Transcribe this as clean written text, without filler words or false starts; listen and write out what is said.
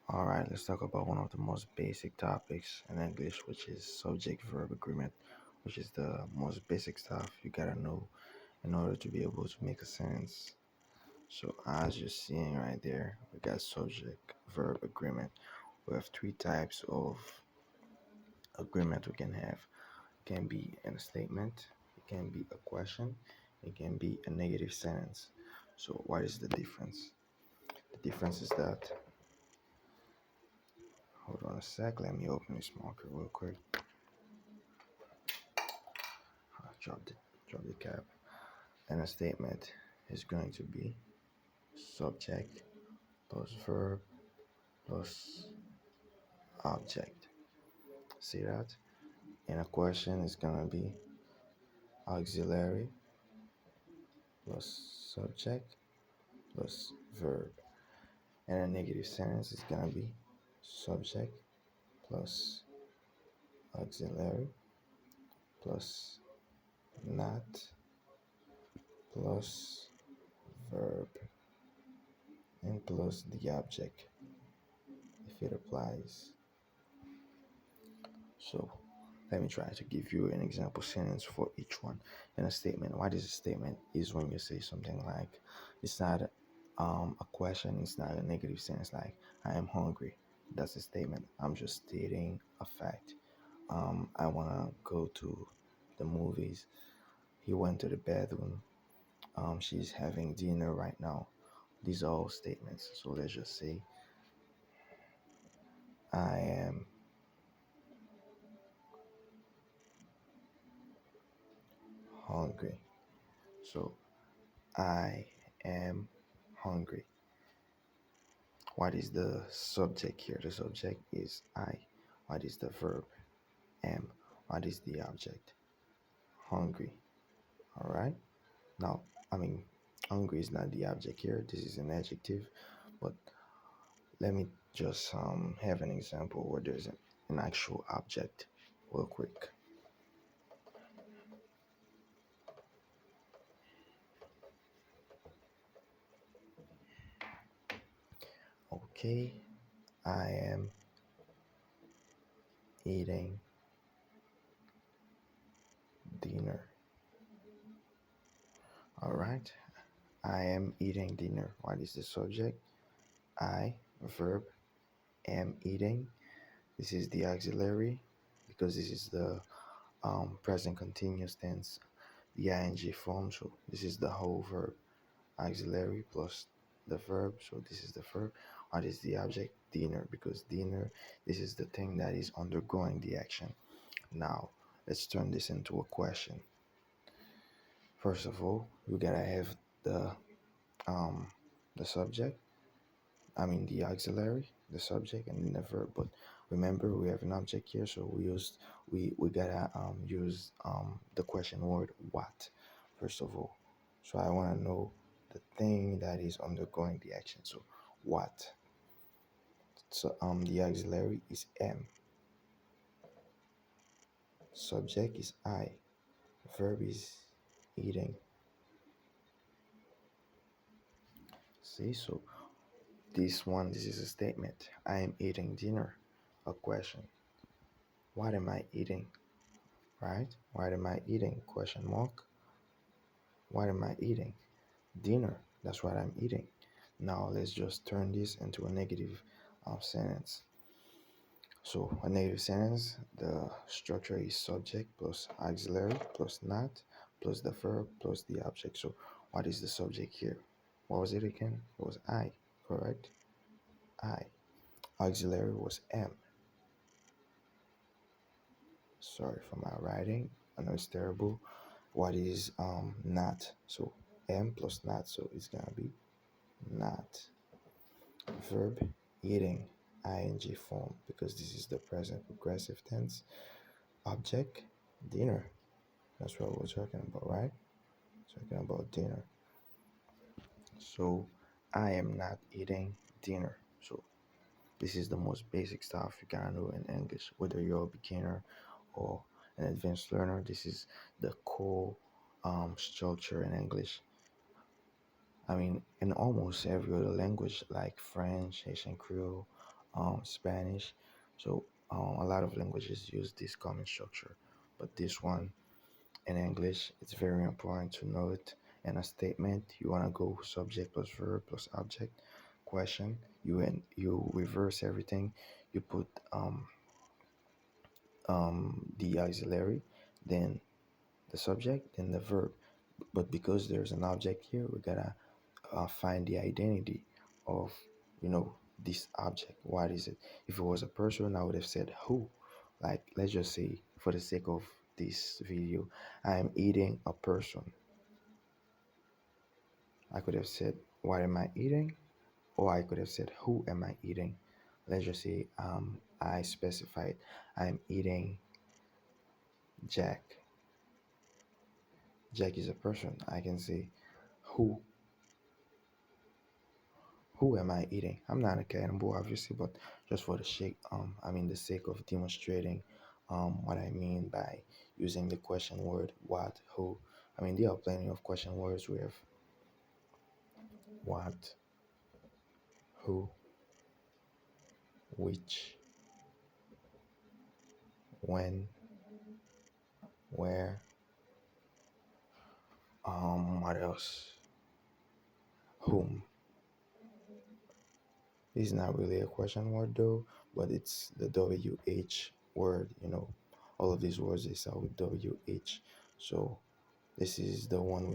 All right, let's talk about one of the most basic topics in English, which is subject verb agreement, which is the most basic stuff you gotta know in order to be able to make a sentence. So, as you're seeing right there, we got subject verb agreement. We have three types of agreement we can have. It can be in a statement, it can be a question, it can be a negative sentence. So, what is the difference? The difference is that, hold on a sec, let me open this marker real quick. Drop the drop the cap. And a statement is going to be subject plus verb plus object. See that? And a question is gonna be auxiliary plus subject plus verb. And a negative sentence is gonna be subject plus auxiliary plus not plus verb and plus the object if it applies. So let me try to give you an example sentence for each one. In a statement, what is a statement? Is when you say something like, it's not a question, it's not a negative sentence like, I am hungry. That's a statement. I'm just stating a fact. I want to go to the movies. He went to the bathroom. She's having dinner right now. These are all statements. So let's just say, I am hungry. So I am hungry. What is the subject here? The subject is I. What is the verb? Am. What is the object? Hungry. All right. Now, I mean, hungry is not the object here. This is an adjective. But let me just have an example where there's an actual object, real quick. Okay, I am eating dinner. All right, I am eating dinner. What is the subject? I, verb, am eating. This is the auxiliary because this is the present continuous tense, the ing form. So this is the whole verb, auxiliary plus the verb. So this is the verb. What is the object? Dinner, because dinner, this is the thing that is undergoing the action. Now let's turn this into a question. First of all, we gotta have the um the subject, I mean the auxiliary, the subject, and then the verb. But remember, we have an object here, so we gotta use the question word what first of all. So I want to know the thing that is undergoing the action. So what? So the auxiliary is am, subject is I, verb is eating. See, so this is a statement. I am eating dinner. A question. What am I eating? Right? What am I eating? Question mark. What am I eating? Dinner. That's what I'm eating. Now let's just turn this into a negative sentence. So a negative sentence, the structure is subject plus auxiliary plus not plus the verb plus the object. So what is the subject here? What was it again? It was I, correct? I. Auxiliary was am. Sorry for my writing. I know it's terrible. What is not? So am plus not, so it's gonna be not. Verb eating, ing form, because this is the present progressive tense. Object dinner. That's what we're talking about, right? Talking about dinner. So I am not eating dinner. So this is the most basic stuff you gotta know in English, whether you're a beginner or an advanced learner. This is the core structure in English. I mean, in almost every other language like French, Haitian Creole, Spanish. So a lot of languages use this common structure, but this one in English, it's very important to know it. In a statement, you want to go subject plus verb plus object. Question, you reverse everything. You put the auxiliary, then the subject, then the verb. But because there's an object here, we gotta find the identity of this object. What is it? If it was a person, I would have said who. Like, let's just say, for the sake of this video, I am eating a person. I could have said, what am I eating? Or I could have said, who am I eating? Let's just say I specified I'm eating Jack. Jack is a person. I can say, who who am I eating? I'm not a cannibal, obviously, but just for the the sake of demonstrating what I mean by using the question word what, who. I mean, there are plenty of question words. We have what, who, which, when, where, what else? Whom. This is not really a question word though, but it's the WH word, All of these words they start with WH. So this is the one